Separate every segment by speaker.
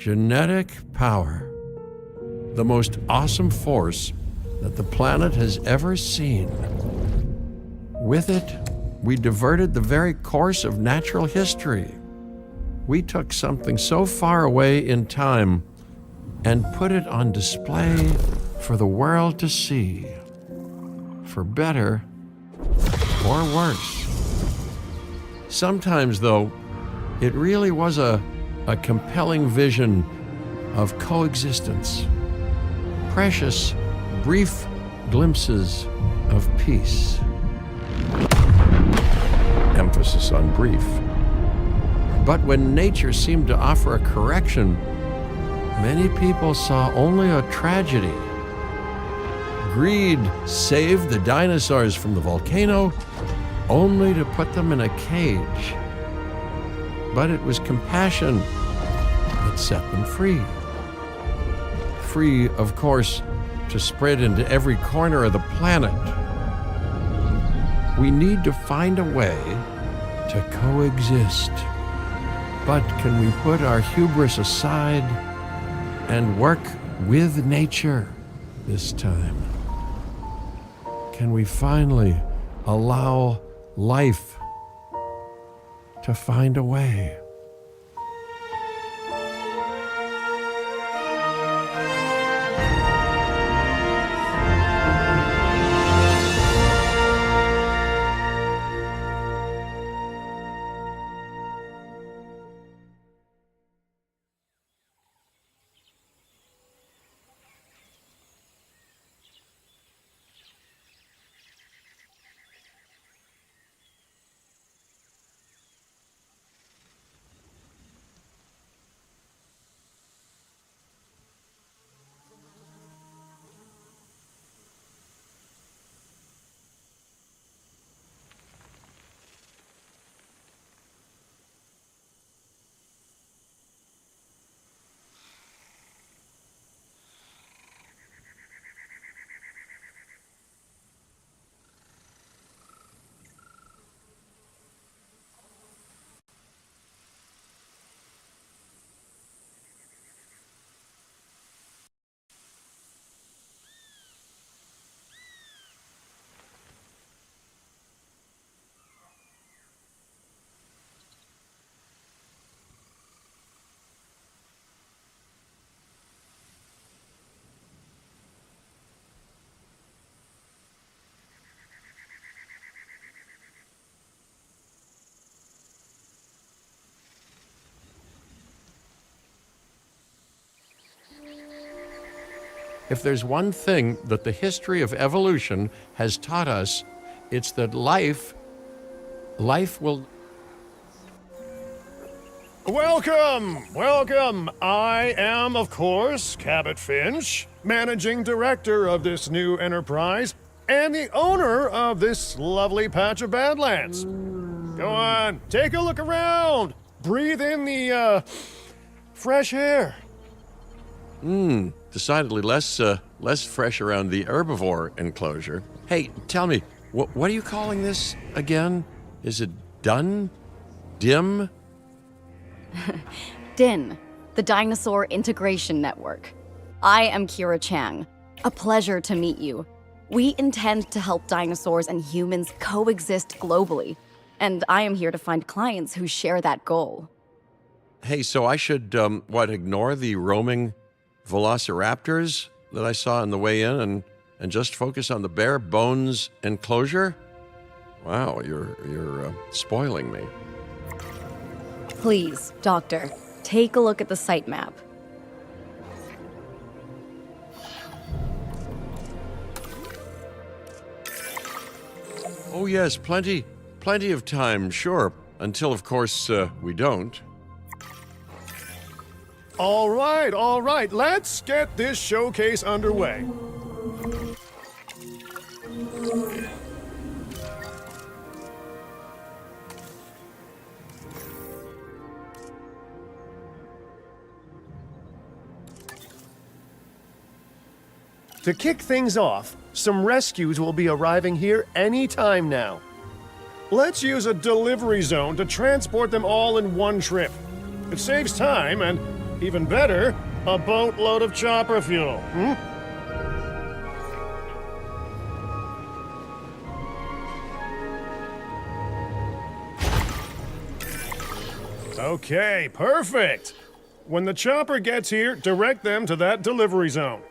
Speaker 1: Genetic power. The most awesome force that the planet has ever seen. With it, we diverted the very course of natural history. We took something so far away in time and put it on display for the world to see. For better or worse. Sometimes, though, it really was a compelling vision of coexistence. Precious, brief glimpses of peace. Emphasis on brief. But when nature seemed to offer a correction, many people saw only a tragedy. Greed saved the dinosaurs from the volcano, only to put them in a cage. But it was compassion that set them free. Free, of course, to spread into every corner of the planet. We need to find a way to coexist. But can we put our hubris aside and work with nature this time? Can we finally allow life to find a way? If there's one thing that the history of evolution has taught us, it's that life will...
Speaker 2: Welcome. I am, of course, Cabot Finch, managing director of this new enterprise and the owner of this lovely patch of Badlands. Go on, take a look around. Breathe in the, fresh air.
Speaker 1: Decidedly less fresh around the herbivore enclosure. Hey, tell me, what are you calling this again? Is it done? Dim?
Speaker 3: DIN, the Dinosaur Integration Network. I am Kira Chang. A pleasure to meet you. We intend to help dinosaurs and humans coexist globally, and I am here to find clients who share that goal.
Speaker 1: Hey, so I should, ignore the roaming velociraptors that I saw on the way in and just focus on the bare bones enclosure? Wow, you're spoiling me.
Speaker 3: Please, Doctor, take a look at the site map.
Speaker 1: Oh yes, plenty of time, sure. Until, of course, we don't.
Speaker 2: All right, let's get this showcase underway. To kick things off, some rescues will be arriving here any time now. Let's use a delivery zone to transport them all in one trip. It saves time and Even better, a boatload of chopper fuel. Okay, perfect. When the chopper gets here, direct them to that delivery zone.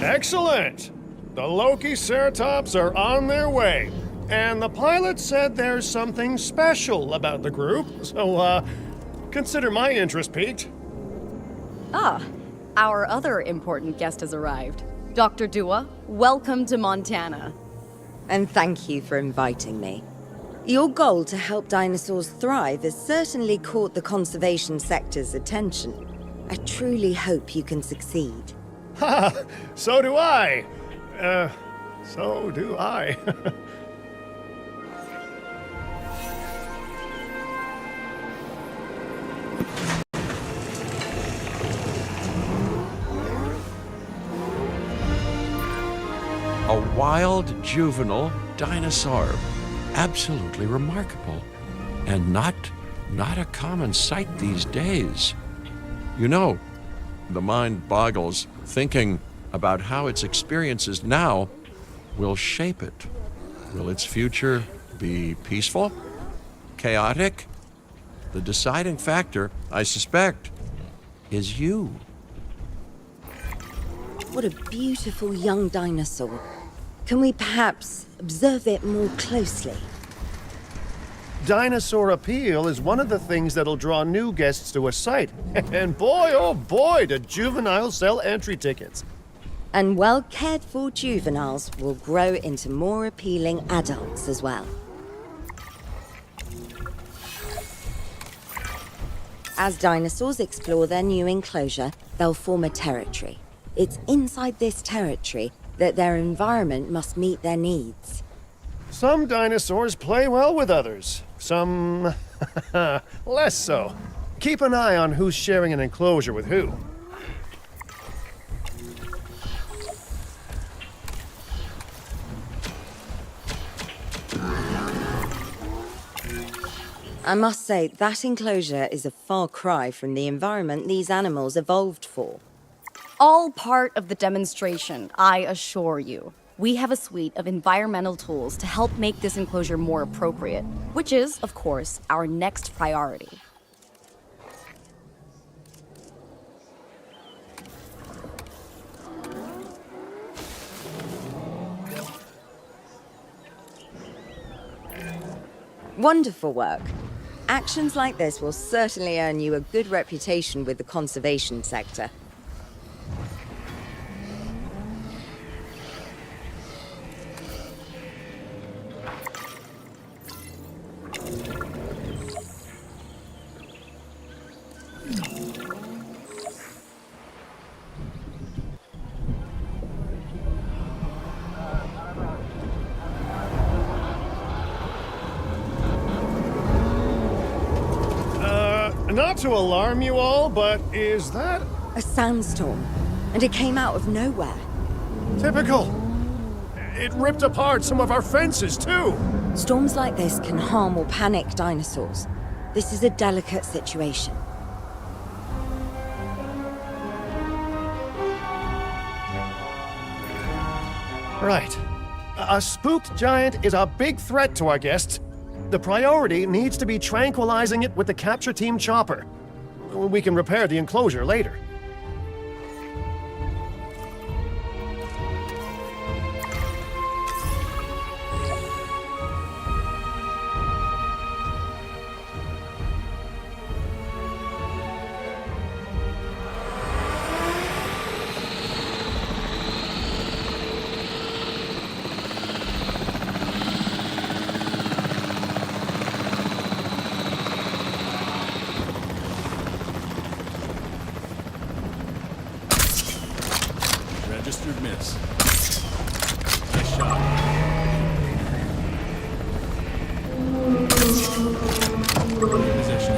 Speaker 2: Excellent! The Loki Ceratops are on their way. And the pilot said there's something special about the group, so, consider my interest piqued.
Speaker 3: Ah, our other important guest has arrived. Dr. Dua, welcome to Montana.
Speaker 4: And thank you for inviting me. Your goal to help dinosaurs thrive has certainly caught the conservation sector's attention. I truly hope you can succeed.
Speaker 2: Ha! So do I! So do I.
Speaker 1: A wild juvenile dinosaur. Absolutely remarkable. And not a common sight these days. You know, the mind boggles thinking about how its experiences now will shape it. Will its future be peaceful? Chaotic? The deciding factor, I suspect, is you.
Speaker 4: What a beautiful young dinosaur. Can we perhaps observe it more closely?
Speaker 2: Dinosaur appeal is one of the things that'll draw new guests to a site. And boy, oh boy, do juveniles sell entry tickets.
Speaker 4: And well-cared-for juveniles will grow into more appealing adults as well. As dinosaurs explore their new enclosure, they'll form a territory. It's inside this territory that their environment must meet their needs.
Speaker 2: Some dinosaurs play well with others. Some less so. Keep an eye on who's sharing an enclosure with who.
Speaker 4: I must say, that enclosure is a far cry from the environment these animals evolved for.
Speaker 3: All part of the demonstration, I assure you. We have a suite of environmental tools to help make this enclosure more appropriate, which is, of course, our next priority.
Speaker 4: Wonderful work. Actions like this will certainly earn you a good reputation with the conservation sector.
Speaker 2: Not to alarm you all, but is that
Speaker 4: A sandstorm, and it came out of nowhere.
Speaker 2: typical? It ripped apart some of our fences, too.
Speaker 4: Storms like this can harm or panic dinosaurs. This is a delicate situation.
Speaker 2: Right. A spooked giant is a big threat to our guests. The priority needs to be tranquilizing it with the capture team chopper. We can repair the enclosure later.
Speaker 5: Registered miss. Nice shot. Position.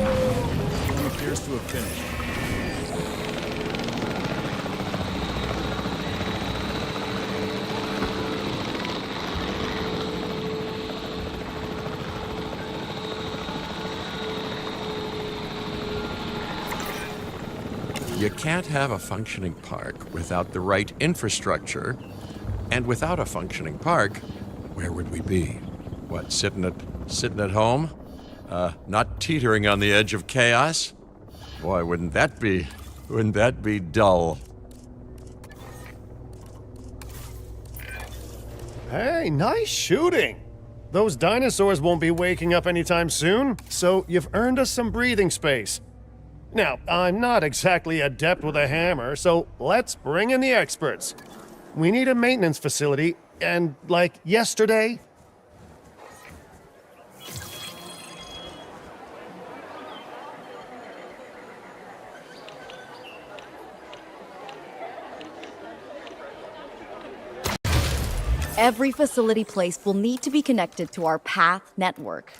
Speaker 1: You can't have a functioning park without the right infrastructure. And without a functioning park, where would we be? What, sitting at home? Not teetering on the edge of chaos? Boy, wouldn't that be dull?
Speaker 2: Hey, nice shooting. Those dinosaurs won't be waking up anytime soon, so you've earned us some breathing space. Now, I'm not exactly adept with a hammer, so let's bring in the experts. We need a maintenance facility, and like yesterday.
Speaker 3: Every facility place will need to be connected to our path network.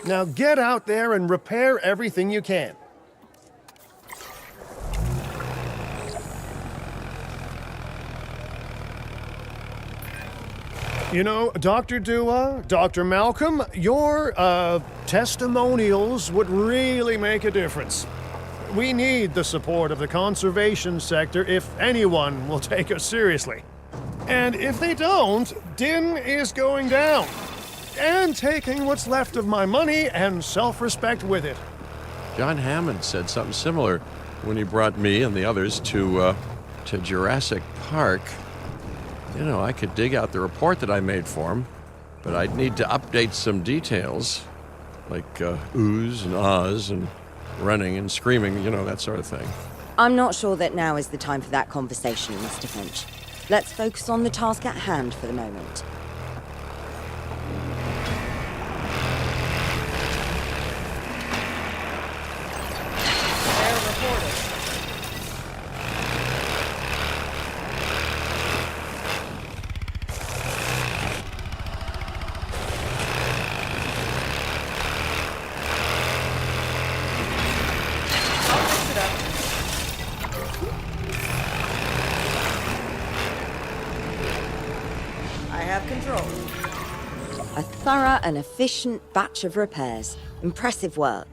Speaker 2: Now get out there and repair everything you can. You know, Dr. Dua, Dr. Malcolm, your, testimonials would really make a difference. We need the support of the conservation sector if anyone will take us seriously. And if they don't, Din is going down. And taking what's left of my money and self-respect with it.
Speaker 1: John Hammond said something similar when he brought me and the others to Jurassic Park. You know, I could dig out the report that I made for him, but I'd need to update some details, like oohs and ahs and running and screaming, you know, that sort of thing.
Speaker 4: I'm not sure that now is the time for that conversation, Mr. Finch. Let's focus on the task at hand for the moment. A thorough and efficient batch of repairs. Impressive work.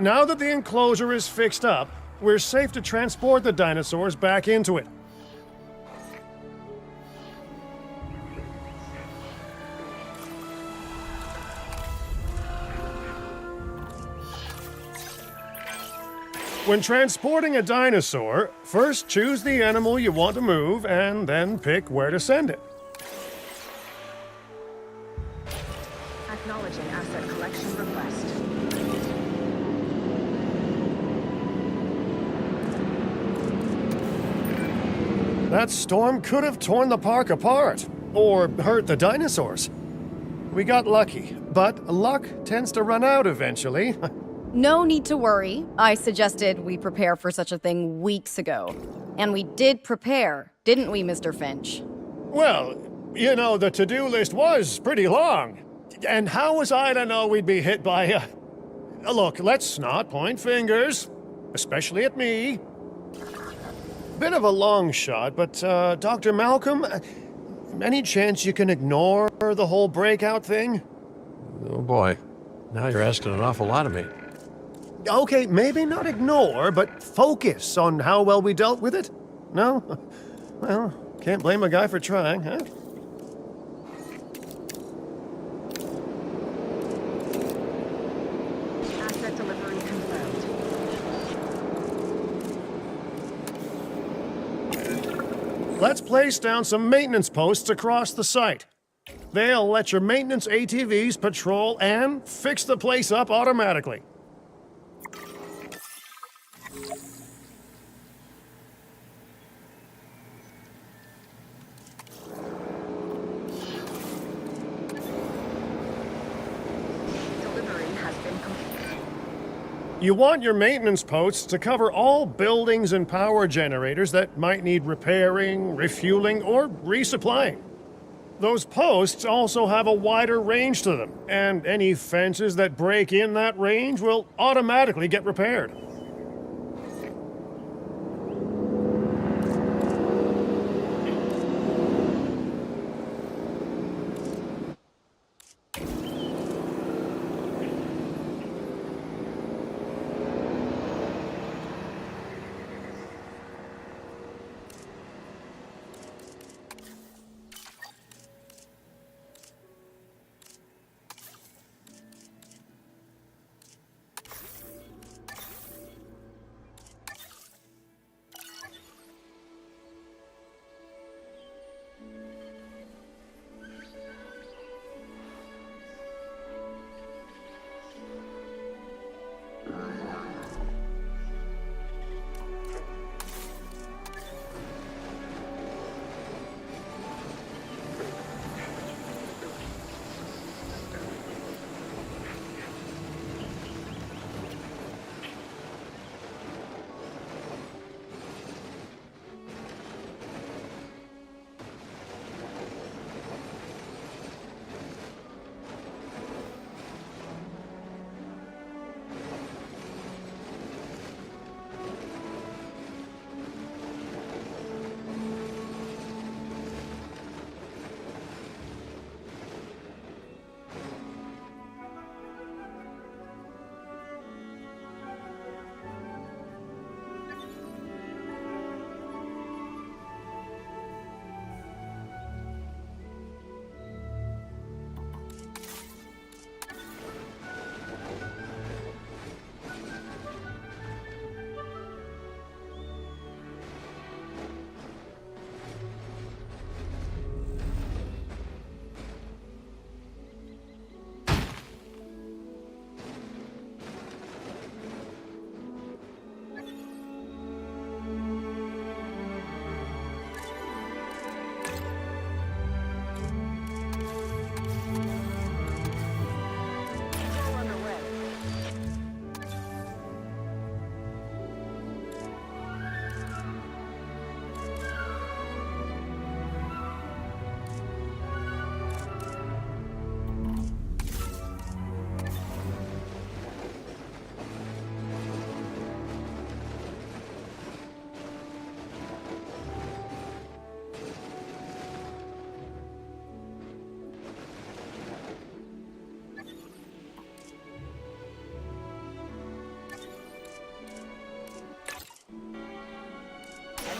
Speaker 2: Now that the enclosure is fixed up, we're safe to transport the dinosaurs back into it. When transporting a dinosaur, first choose the animal you want to move and then pick where to send it.
Speaker 6: Acknowledging asset collection request.
Speaker 2: That storm could have torn the park apart, or hurt the dinosaurs. We got lucky, but luck tends to run out eventually.
Speaker 3: No need to worry. I suggested we prepare for such a thing weeks ago. And we did prepare, didn't we, Mr. Finch?
Speaker 2: Well, you know, the to-do list was pretty long. And how was I to know we'd be hit by a... Look, let's not point fingers, especially at me. Bit of a long shot, but, Dr. Malcolm, any chance you can ignore the whole breakout thing?
Speaker 1: Oh boy, now you're asking an awful lot of me.
Speaker 2: Okay, maybe not ignore, but focus on how well we dealt with it? No? Well, can't blame a guy for trying, huh?
Speaker 6: Asset delivery confirmed.
Speaker 2: Let's place down some maintenance posts across the site. They'll let your maintenance ATVs patrol and fix the place up automatically.
Speaker 6: Delivery has been completed.
Speaker 2: You want your maintenance posts to cover all buildings and power generators that might need repairing, refueling, or resupplying. Those posts also have a wider range to them, and any fences that break in that range will automatically get repaired.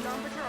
Speaker 6: on patrol.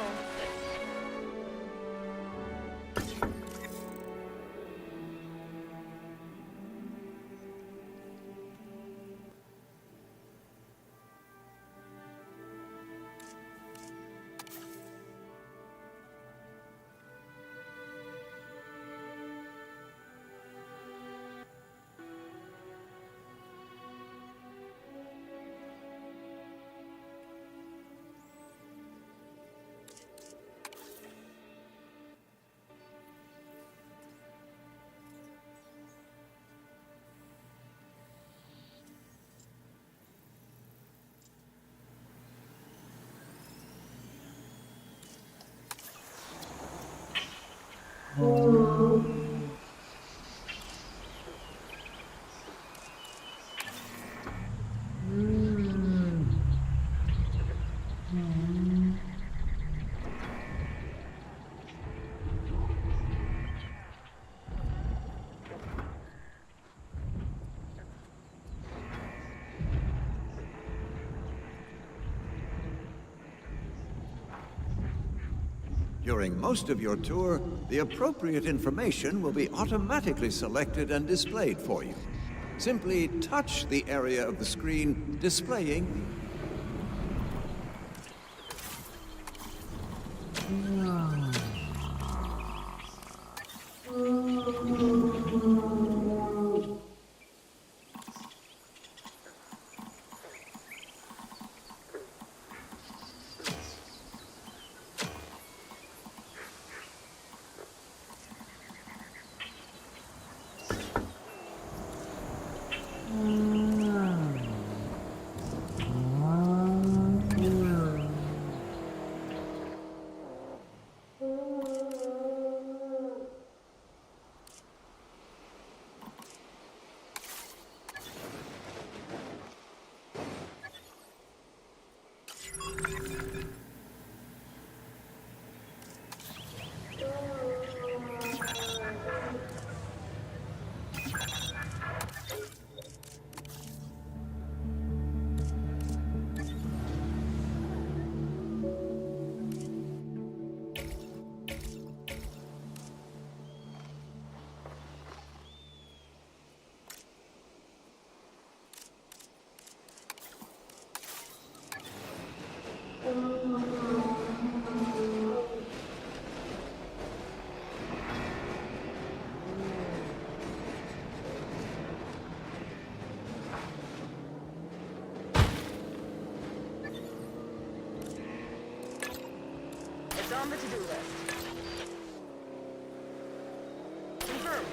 Speaker 7: During most of your tour, the appropriate information will be automatically selected and displayed for you. Simply touch the area of the screen displaying
Speaker 6: It's on the to-do list. Confirmed.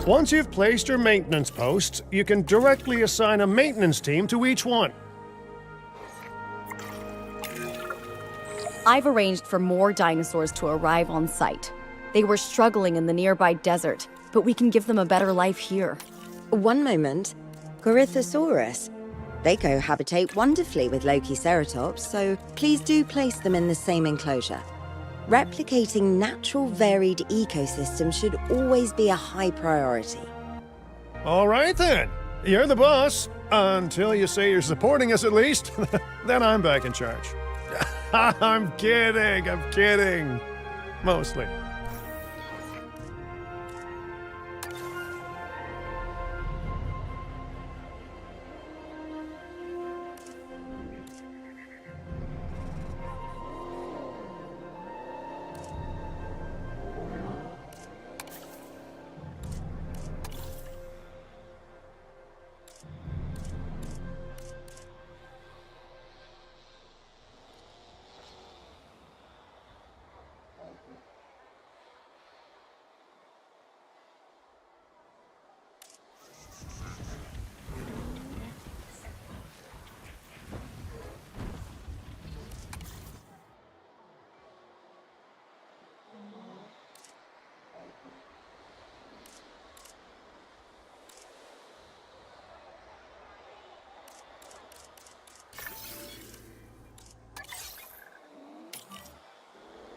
Speaker 2: Once you've placed your maintenance posts, you can directly assign a maintenance team to each one.
Speaker 3: I've arranged for more dinosaurs to arrive on site. They were struggling in the nearby desert, but we can give them a better life here.
Speaker 4: One moment. Corythosaurus. They cohabitate wonderfully with Lokiceratops, so please do place them in the same enclosure. Replicating natural varied ecosystems should always be a high priority.
Speaker 2: All right then. You're the boss. Until you say you're supporting us at least. Then I'm back in charge. I'm kidding. Mostly.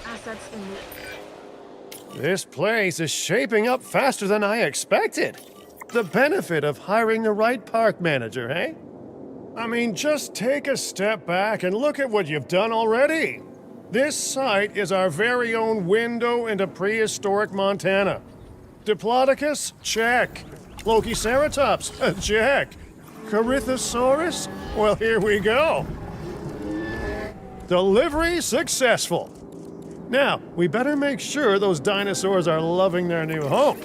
Speaker 6: Assets in
Speaker 2: This place is shaping up faster than I expected. The benefit of hiring the right park manager, eh? I mean, just take a step back and look at what you've done already. This site is our very own window into prehistoric Montana. Diplodocus? Check. Lokiceratops? Check. Corythosaurus? Well, here we go. Delivery successful. Now, we better make sure those dinosaurs are loving their new home.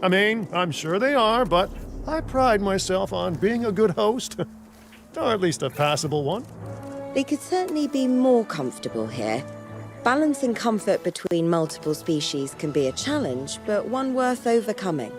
Speaker 2: I mean, I'm sure they are, but I pride myself on being a good host. Or at least a passable one.
Speaker 4: They could certainly be more comfortable here. Balancing comfort between multiple species can be a challenge, but one worth overcoming.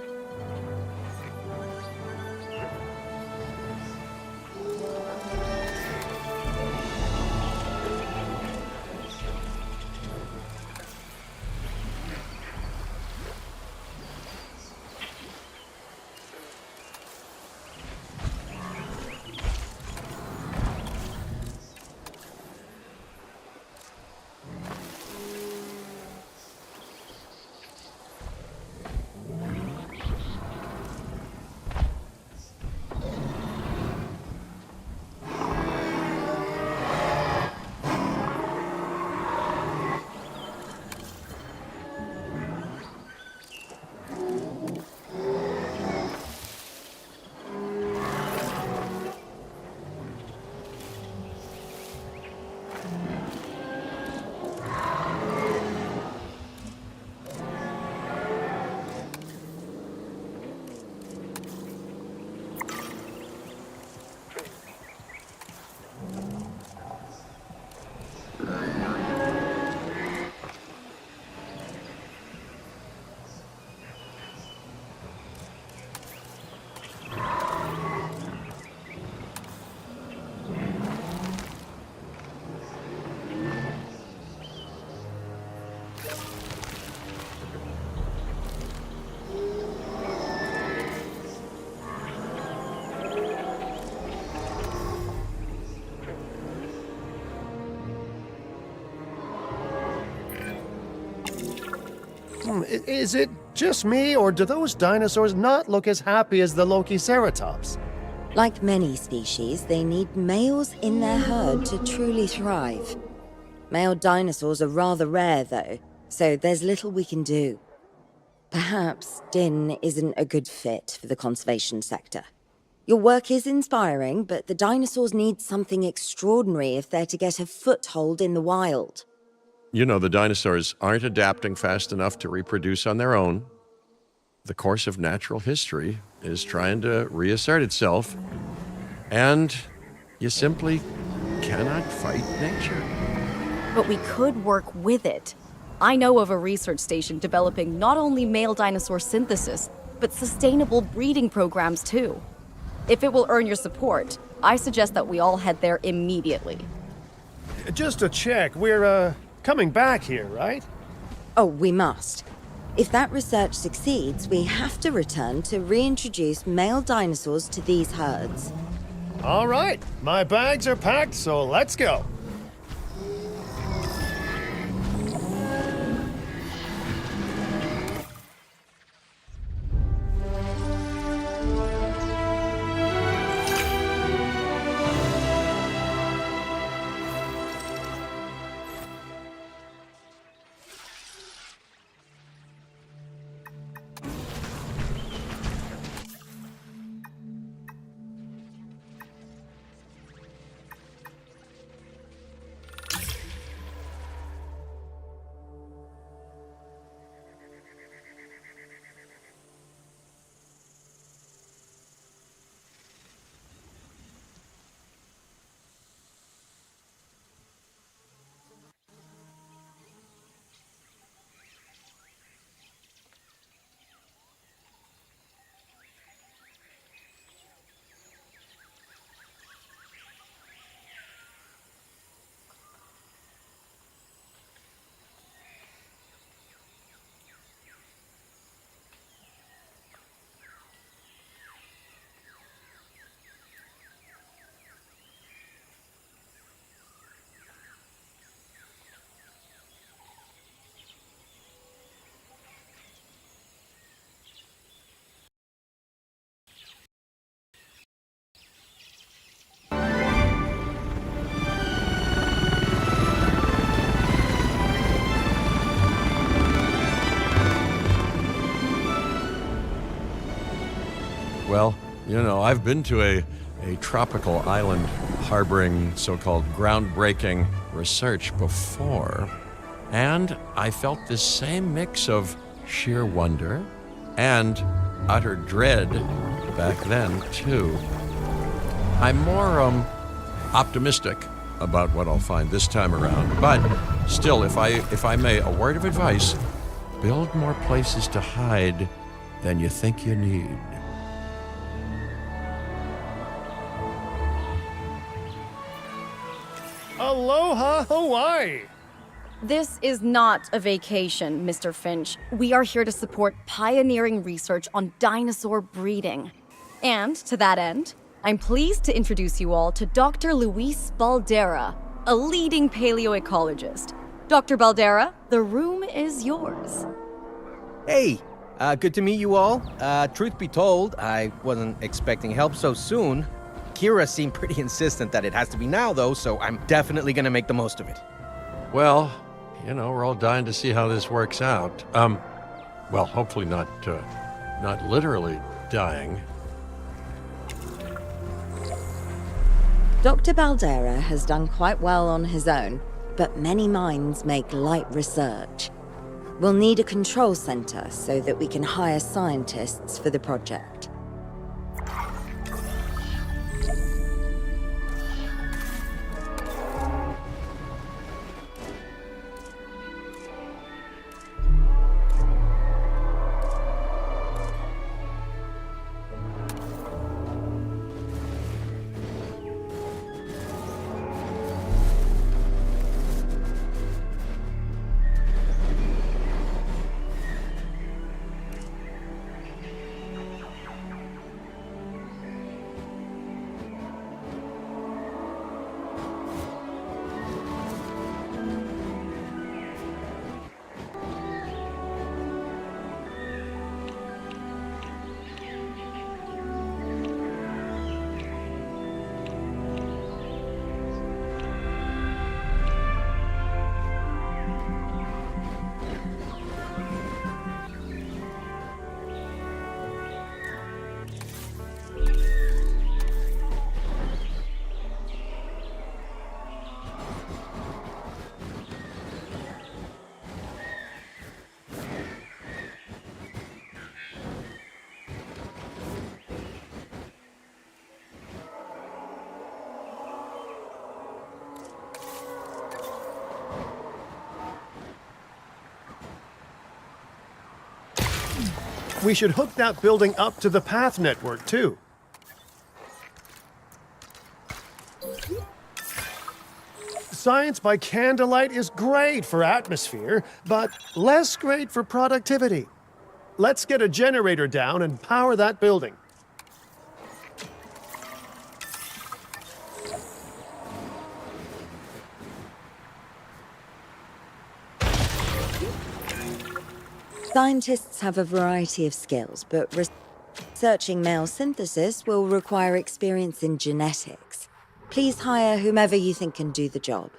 Speaker 2: Is it just me, or do those dinosaurs not look as happy as the Lokiceratops?
Speaker 4: Like many species, they need males in their herd to truly thrive. Male dinosaurs are rather rare, though, so there's little we can do. Perhaps Din isn't a good fit for the conservation sector. Your work is inspiring, but the dinosaurs need something extraordinary if they're to get a foothold in the wild.
Speaker 1: You know, the dinosaurs aren't adapting fast enough to reproduce on their own. The course of natural history is trying to reassert itself, and you simply cannot fight nature.
Speaker 3: But we could work with it. I know of a research station developing not only male dinosaur synthesis, but sustainable breeding programs too. If it will earn your support, I suggest that we all head there immediately.
Speaker 2: Just to check, we're, coming back here, right?
Speaker 4: Oh, we must. If that research succeeds, we have to return to reintroduce male dinosaurs to these herds.
Speaker 2: All right, my bags are packed, so let's go.
Speaker 1: Well, I've been to a tropical island harboring so-called groundbreaking research before, and I felt this same mix of sheer wonder and utter dread back then, too. I'm more optimistic about what I'll find this time around, but still, if I may, a word of advice: build more places to hide than you think you need.
Speaker 2: Aloha, Hawaii!
Speaker 3: This is not a vacation, Mr. Finch. We are here to support pioneering research on dinosaur breeding. And to that end, I'm pleased to introduce you all to Dr. Luis Baldera, a leading paleoecologist. Dr. Baldera, the room is yours.
Speaker 8: Hey, good to meet you all. Truth be told, I wasn't expecting help so soon. Kira seemed pretty insistent that it has to be now, though, so I'm definitely gonna make the most of it.
Speaker 1: Well, we're all dying to see how this works out. Well, hopefully not literally dying.
Speaker 4: Dr. Baldera has done quite well on his own, but many minds make light research. We'll need a control center so that we can hire scientists for the project.
Speaker 2: We should hook that building up to the path network, too. Science by candlelight is great for atmosphere, but less great for productivity. Let's get a generator down and power that building.
Speaker 4: Scientists have a variety of skills, but researching male synthesis will require experience in genetics. Please hire whomever you think can do the job.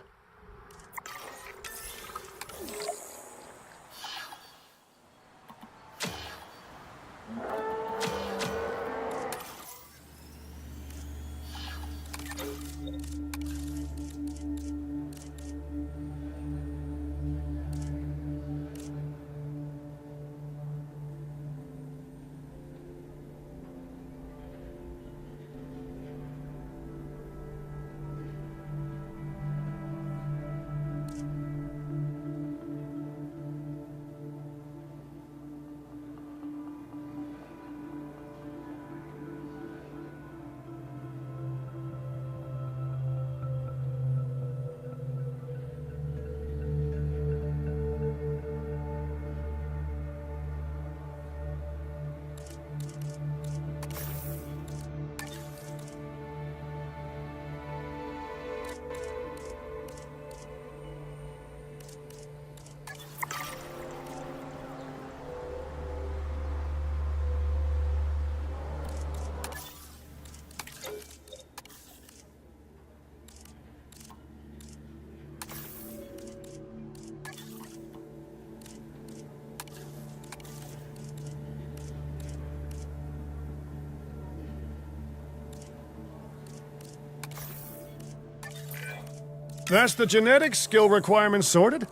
Speaker 2: That's the genetic skill requirements sorted.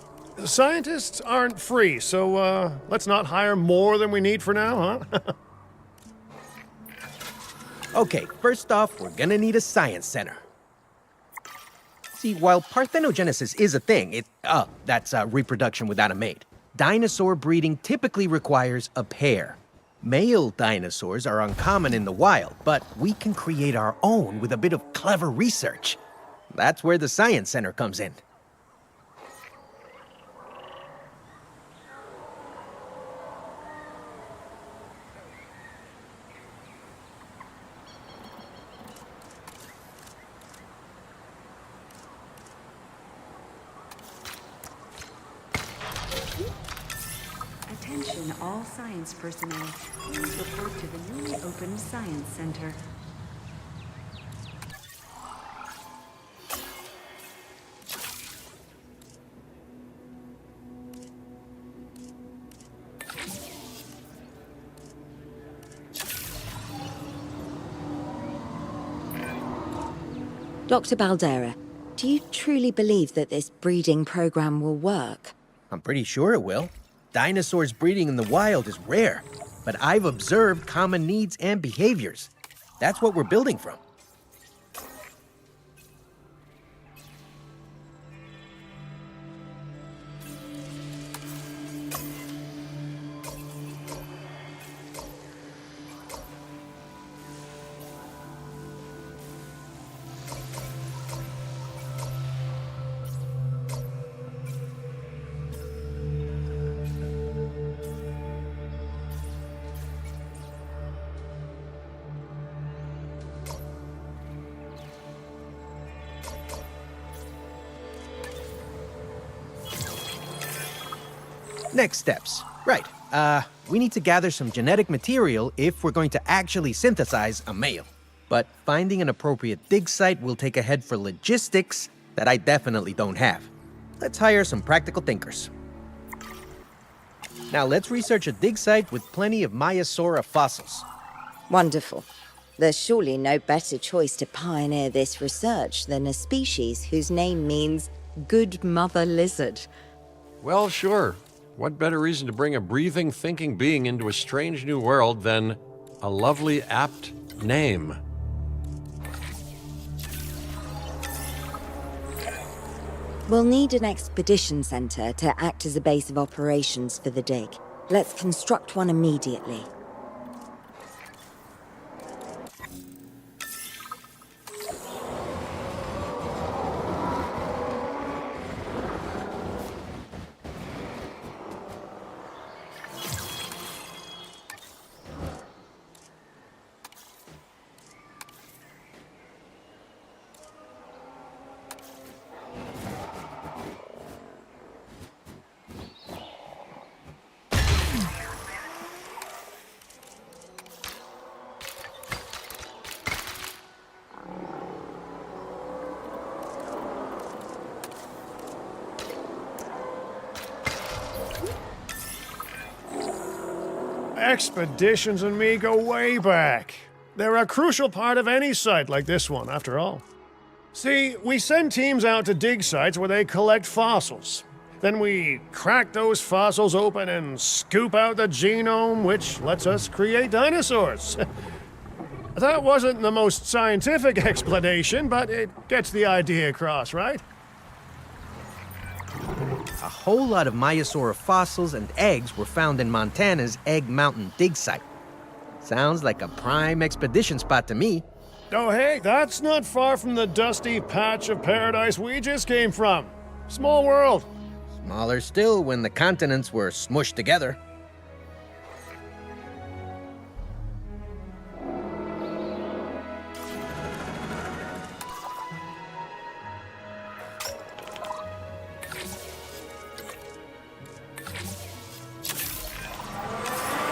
Speaker 2: Scientists aren't free, so let's not hire more than we need for now, huh?
Speaker 8: Okay, first off, we're gonna need a science center. See, while parthenogenesis is a thing, that's reproduction without a mate. Dinosaur breeding typically requires a pair. Male dinosaurs are uncommon in the wild, but we can create our own with a bit of clever research. That's where the science center comes in.
Speaker 9: Attention all science personnel. Please report to the newly opened Science Center.
Speaker 4: Dr. Baldera, do you truly believe that this breeding program will work?
Speaker 8: I'm pretty sure it will. Dinosaurs breeding in the wild is rare, but I've observed common needs and behaviors. That's what we're building from. Next steps. Right. We need to gather some genetic material if we're going to actually synthesize a male. But finding an appropriate dig site will take a head for logistics that I definitely don't have. Let's hire some practical thinkers. Now let's research a dig site with plenty of Maiasaura fossils.
Speaker 4: Wonderful. There's surely no better choice to pioneer this research than a species whose name means good mother lizard.
Speaker 1: Well, sure. What better reason to bring a breathing, thinking being into a strange new world than a lovely, apt name?
Speaker 4: We'll need an expedition center to act as a base of operations for the dig. Let's construct one immediately.
Speaker 2: Expeditions and me go way back. They're a crucial part of any site like this one, after all. See, we send teams out to dig sites where they collect fossils. Then we crack those fossils open and scoop out the genome, which lets us create dinosaurs. That wasn't the most scientific explanation, but it gets the idea across, right?
Speaker 8: A whole lot of Maiasaura fossils and eggs were found in Montana's Egg Mountain dig site. Sounds like a prime expedition spot to me.
Speaker 2: Oh, hey, that's not far from the dusty patch of paradise we just came from. Small world.
Speaker 8: Smaller still when the continents were smushed together.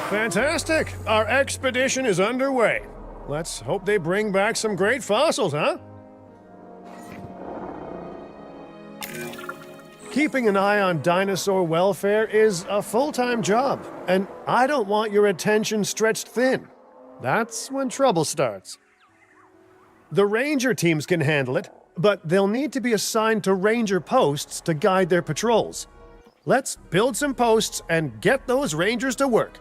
Speaker 2: Fantastic! Our expedition is underway. Let's hope they bring back some great fossils, huh? Keeping an eye on dinosaur welfare is a full-time job, and I don't want your attention stretched thin. That's when trouble starts. The ranger teams can handle it, but they'll need to be assigned to ranger posts to guide their patrols. Let's build some posts and get those rangers to work.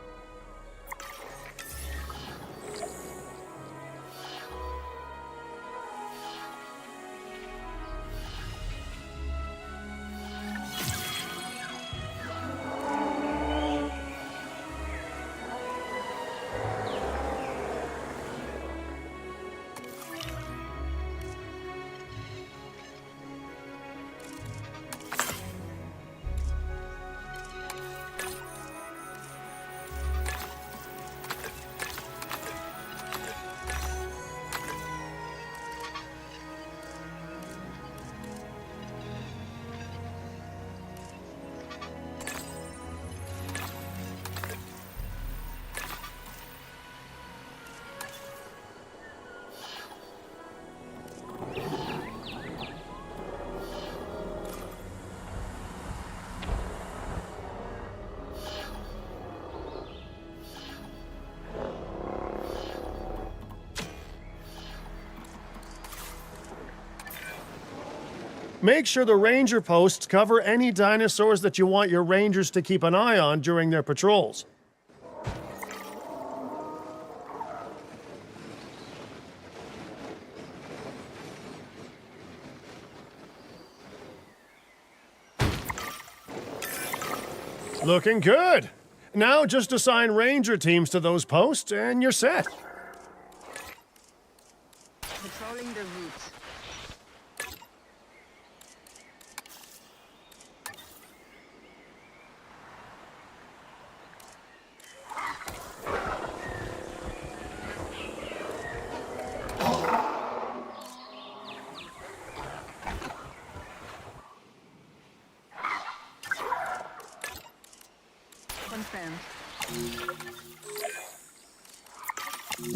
Speaker 2: Make sure the ranger posts cover any dinosaurs that you want your rangers to keep an eye on during their patrols. Looking good. Now just assign ranger teams to those posts and you're set.
Speaker 9: Patrolling the route.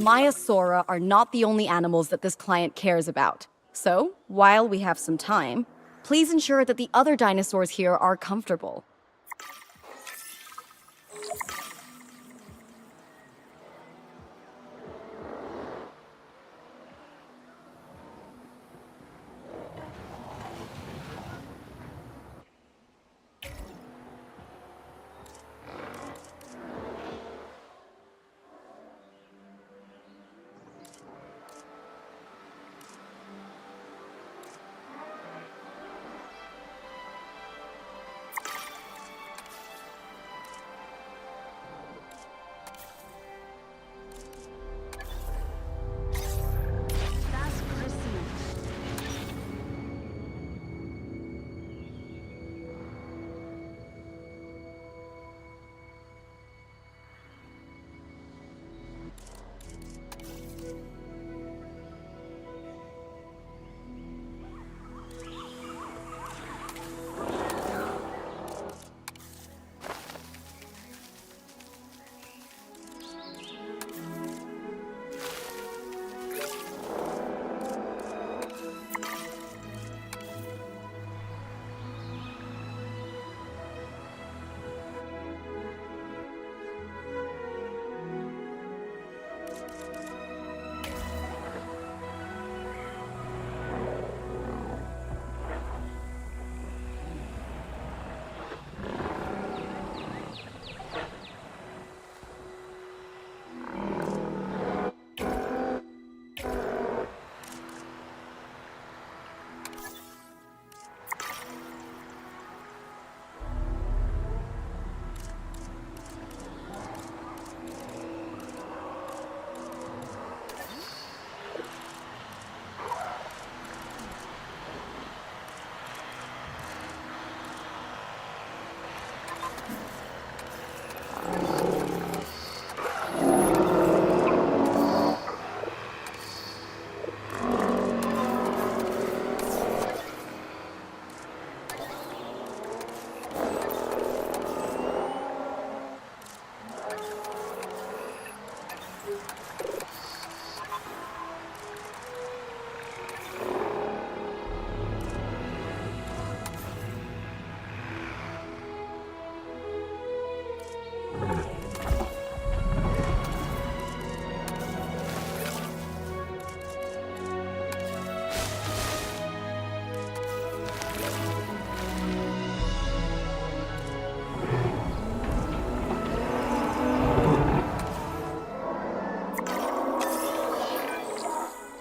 Speaker 3: Maiasaura are not the only animals that this client cares about. So, while we have some time, please ensure that the other dinosaurs here are comfortable.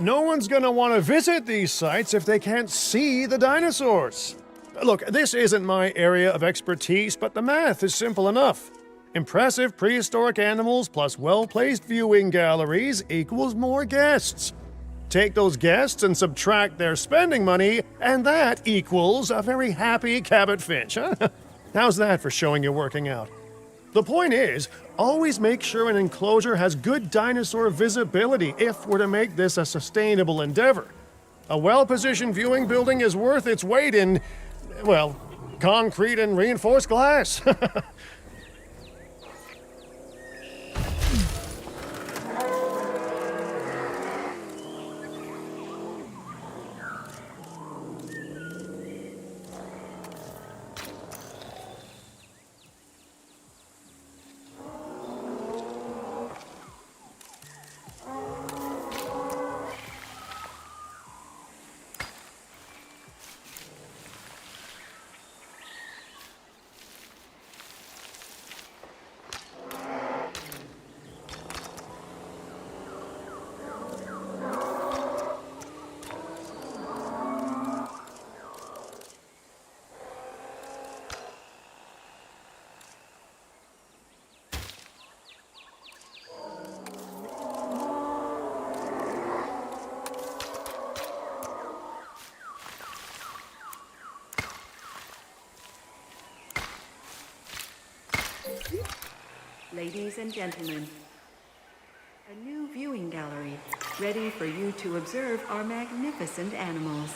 Speaker 2: No one's gonna want to visit these sites if they can't see the dinosaurs. Look, this isn't my area of expertise, but the math is simple enough. Impressive prehistoric animals plus well-placed viewing galleries equals more guests. Take those guests and subtract their spending money, and that equals a very happy Cabot Finch, huh? How's that for showing you're working out? The point is, always make sure an enclosure has good dinosaur visibility if we're to make this a sustainable endeavor. A well-positioned viewing building is worth its weight in, well, concrete and reinforced glass.
Speaker 9: Ladies and gentlemen, a new viewing gallery, ready for you to observe our magnificent animals.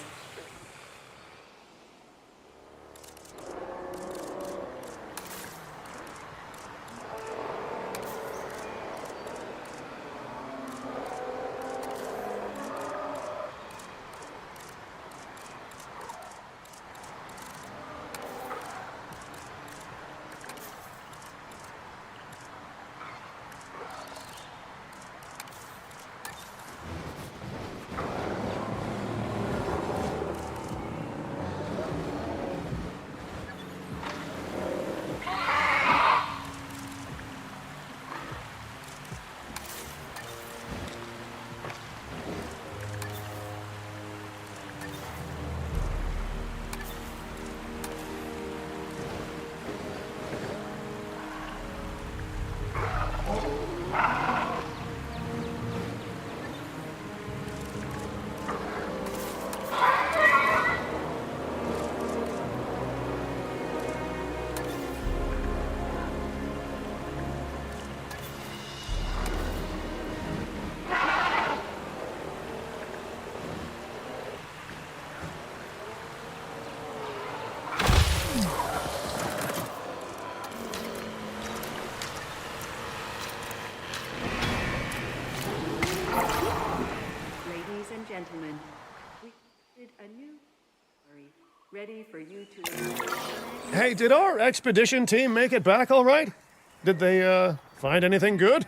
Speaker 9: Gentlemen, we did a new gallery ready for you to...
Speaker 2: Hey, did our expedition team make it back all right? Did they, find anything good?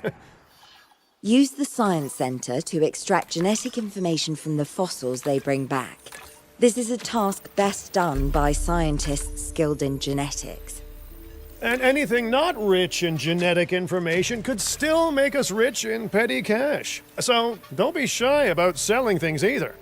Speaker 4: Use the Science Center to extract genetic information from the fossils they bring back. This is a task best done by scientists skilled in genetics.
Speaker 2: And anything not rich in genetic information could still make us rich in petty cash. So don't be shy about selling things either.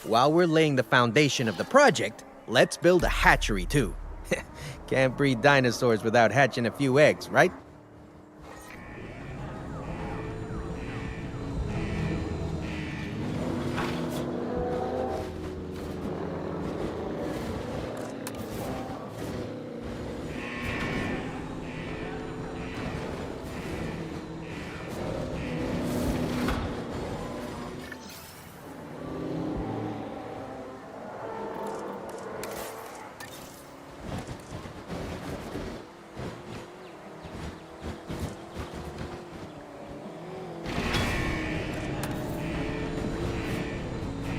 Speaker 8: While we're laying the foundation of the project, let's build a hatchery too. Can't breed dinosaurs without hatching a few eggs, right?